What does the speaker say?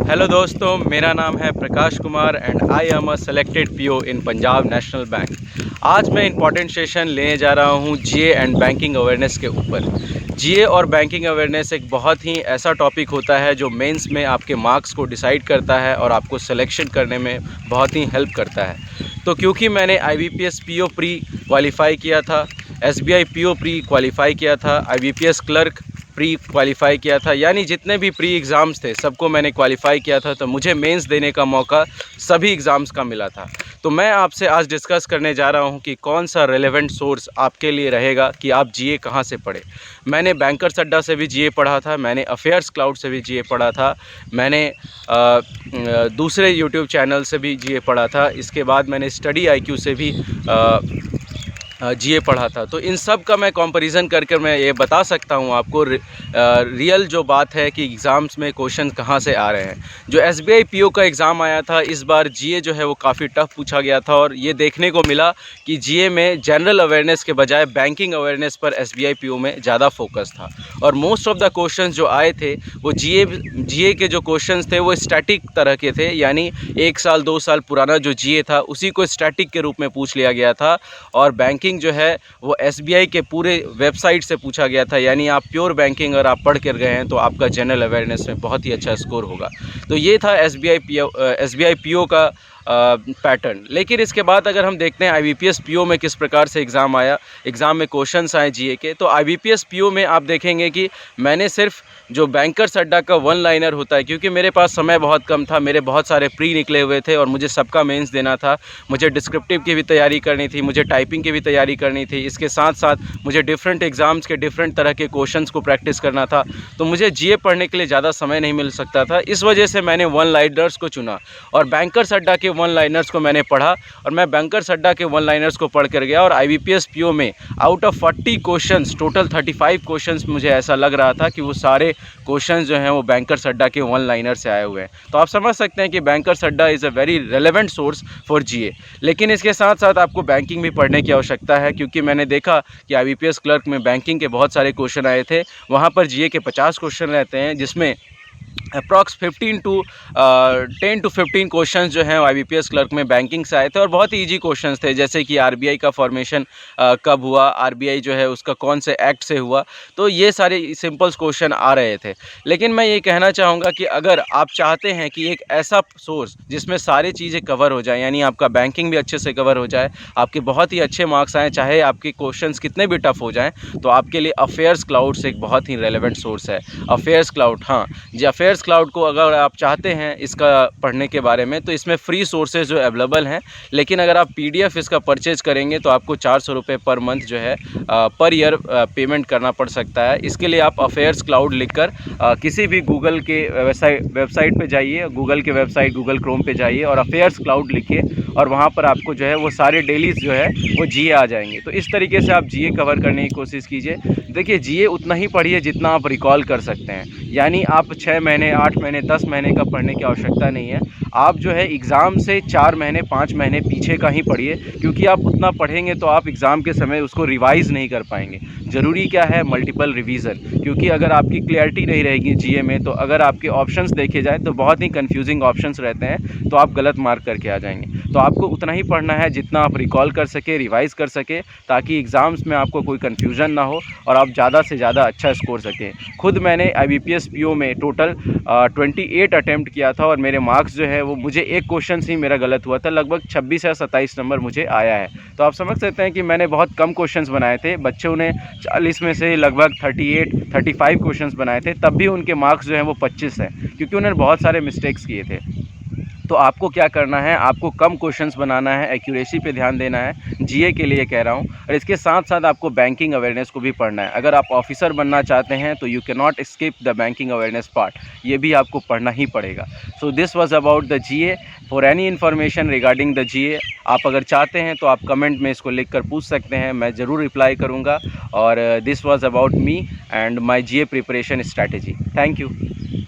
Hello दोस्तों, मेरा नाम है Prakash Kumar and I am a selected PO in Punjab National Bank. आज मैं इंपॉर्टेंट सेशन लेने जा रहा हूँ जीए एंड बैंकिंग अवेयरनेस के ऊपर। जीए और बैंकिंग अवेयरनेस एक बहुत ही ऐसा टॉपिक होता है जो मेंस में आपके मार्क्स को डिसाइड करता है और आपको सिलेक्शन करने में बहुत ही हेल्प करता है। तो क्योंकि मैंने आईबीपीएस पीओ प्री क्वालिफ़ाई किया था, एसबीआई पीओ प्री क्वालिफ़ाई किया था, आईबीपीएस क्लर्क प्री क्वालिफ़ाई किया था, यानी जितने भी प्री एग्ज़ाम्स थे सबको मैंने क्वालिफ़ाई किया था, तो मुझे मेंस देने का मौका सभी एग्ज़ाम्स का मिला था। तो मैं आपसे आज डिस्कस करने जा रहा हूं कि कौन सा रेलेवेंट सोर्स आपके लिए रहेगा कि आप जीए कहां से पढ़ें। मैंने बैंकर्स अड्डा से भी जीए पढ़ा था, मैंने अफेयर्स क्लाउड से भी जीए पढ़ा था, मैंने दूसरे यूट्यूब चैनल से भी जीए पढ़ा था, इसके बाद मैंने स्टडी आईक्यू से भी जीए पढ़ा था। तो इन सब का मैं कंपैरिजन करके मैं ये बता सकता हूँ आपको रियल जो बात है कि एग्ज़ाम्स में क्वेश्चन कहाँ से आ रहे हैं। जो एसबीआई पीओ का एग्ज़ाम आया था इस बार जीए जो है वो काफ़ी टफ पूछा गया था और ये देखने को मिला कि जीए में जनरल अवेयरनेस के बजाय बैंकिंग अवेयरनेस पर एसबीआई पीओ में ज़्यादा फोकस था। और मोस्ट ऑफ द क्वेश्चन जो आए थे वो जीए के जो क्वेश्चन थे वो स्टैटिक तरह के थे, यानी 1 साल 2 साल पुराना जो जीए था उसी को स्टैटिक के रूप में पूछ लिया गया था। और बैंकिंग जो है वो एसबीआई के पूरे वेबसाइट से पूछा गया था, यानी आप प्योर बैंकिंग अगर आप पढ़ कर गए हैं तो आपका जनरल अवेयरनेस में बहुत ही अच्छा स्कोर होगा। तो ये था एसबीआई पीओ का पैटर्न। लेकिन इसके बाद अगर हम देखते हैं आईबीपीएस पीओ में किस प्रकार से एग्ज़ाम आया, एग्ज़ाम में क्वेश्चंस आए जीए के, तो आईबीपीएस पीओ में आप देखेंगे कि मैंने सिर्फ जो बैंकर्स अड्डा का वन लाइनर होता है, क्योंकि मेरे पास समय बहुत कम था, मेरे बहुत सारे प्री निकले हुए थे और मुझे सबका मेंस देना था, मुझे डिस्क्रिप्टिव की भी तैयारी करनी थी, मुझे टाइपिंग की भी तैयारी करनी थी, इसके साथ साथ मुझे डिफरेंट एग्ज़ाम्स के डिफरेंट तरह के क्वेश्चंस को प्रैक्टिस करना था। तो मुझे जीए पढ़ने के लिए ज़्यादा समय नहीं मिल सकता था, इस वजह से मैंने वन लाइनर्स को चुना और बैंकर्स अड्डा के वन लाइनर्स को मैंने पढ़ा। और मैं बैंकर्स अड्डा के वन लाइनर्स को पढ़ कर गया और आईबीपीएस पीओ में out of 40 questions total 35 questions मुझे ऐसा लग रहा था कि वो सारे क्वेश्चंस जो हैं वो बैंकर्स अड्डा के वन लाइनर से आए हुए हैं। तो आप समझ सकते हैं कि bankers Adda is a very relevant source for GA. लेकिन इसके साथ साथ आपको बैंकिंग भी पढ़ने की आवश्यकता है, क्योंकि मैंने देखा कि आईबीपीएस क्लर्क में बैंकिंग के बहुत सारे क्वेश्चन आए थे, वहाँ पर जीए के 50 क्वेश्चन रहते हैं, जिसमें अप्रॉक्स 10 to 15 क्वेश्चंस जो हैं आईबीपीएस क्लर्क में बैंकिंग से आए थे और बहुत ही ईजी क्वेश्चंस थे, जैसे कि आरबीआई का फॉर्मेशन कब हुआ, आरबीआई जो है उसका कौन से एक्ट से हुआ। तो ये सारे सिंपल क्वेश्चन आ रहे थे। लेकिन मैं ये कहना चाहूँगा कि अगर आप चाहते हैं कि एक ऐसा सोर्स जिसमें सारी चीज़ें कवर हो जाए, यानी आपका बैंकिंग भी अच्छे से कवर हो जाए, आपके बहुत ही अच्छे मार्क्स आएँ, चाहे आपके क्वेश्चंस कितने भी टफ हो जाएँ, तो आपके लिए अफेयर्स क्लाउड से एक बहुत ही रेलेवेंट सोर्स है। अफेयर्स क्लाउड, हाँ जी, अफेयर्स क्लाउड को अगर आप चाहते हैं इसका पढ़ने के बारे में, तो इसमें फ्री सोर्सेज जो अवेलेबल हैं, लेकिन अगर आप पीडीएफ इसका परचेज करेंगे तो आपको 400 रुपये पर मंथ जो है पर ईयर पेमेंट करना पड़ सकता है। इसके लिए आप अफेयर्स क्लाउड लिखकर किसी भी गूगल के वेबसाइट पे जाइए, गूगल के वेबसाइट गूगल क्रोम पे जाइए और अफेयर्स क्लाउड लिखिए और वहाँ पर आपको जो है वो सारे डेलीज जो है वो जीए आ जाएंगे। तो इस तरीके से आप जीए कवर करने की कोशिश कीजिए। देखिए, जीए उतना ही पढ़िए जितना आप रिकॉल कर सकते हैं, यानी आप 6 महीने 8 महीने 10 महीने का पढ़ने की आवश्यकता नहीं है। आप जो है एग्ज़ाम से 4 महीने 5 महीने पीछे का ही पढ़िए, क्योंकि आप उतना पढ़ेंगे तो आप एग्ज़ाम के समय उसको रिवाइज़ नहीं कर पाएंगे। ज़रूरी क्या है? मल्टीपल रिवीज़न, क्योंकि अगर आपकी क्लैरिटी नहीं रहेगी जीए में, तो अगर आपके ऑप्शंस देखे जाए तो बहुत ही कन्फ्यूजिंग ऑप्शंस रहते हैं, तो आप गलत मार्क करके आ जाएंगे। तो आपको उतना ही पढ़ना है जितना आप रिकॉल कर सके, रिवाइज़ कर सके, ताकि एग्ज़ाम्स में आपको कोई कन्फ्यूज़न ना हो और आप ज़्यादा से ज़्यादा अच्छा स्कोर सकें। खुद मैंने आईबीपीएस पीओ में टोटल 28 अटैम्प्ट किया था और मेरे मार्क्स जो है वो मुझे एक क्वेश्चन ही मेरा गलत हुआ था, लगभग 26 या 27 नंबर मुझे आया है। तो आप समझ सकते हैं कि मैंने बहुत कम क्वेश्चंस बनाए थे, बच्चों ने 40 में से लगभग 35 क्वेश्चंस बनाए थे, तब भी उनके मार्क्स जो हैं वो 25 हैं, क्योंकि उन्होंने बहुत सारे मिस्टेक्स किए थे। तो आपको क्या करना है? आपको कम क्वेश्चंस बनाना है, एक्यूरेसी पे ध्यान देना है, जीए के लिए कह रहा हूँ। और इसके साथ साथ आपको बैंकिंग अवेयरनेस को भी पढ़ना है। अगर आप ऑफिसर बनना चाहते हैं तो you can not skip the banking awareness part, ये भी आपको पढ़ना ही पड़ेगा। So this was about the GA. For any information regarding the GA आप अगर चाहते हैं तो आप कमेंट में इसको लिख कर पूछ सकते हैं, मैं ज़रूर रिप्लाई करूँगा। और this was about me and my GA preparation strategy. Thank you.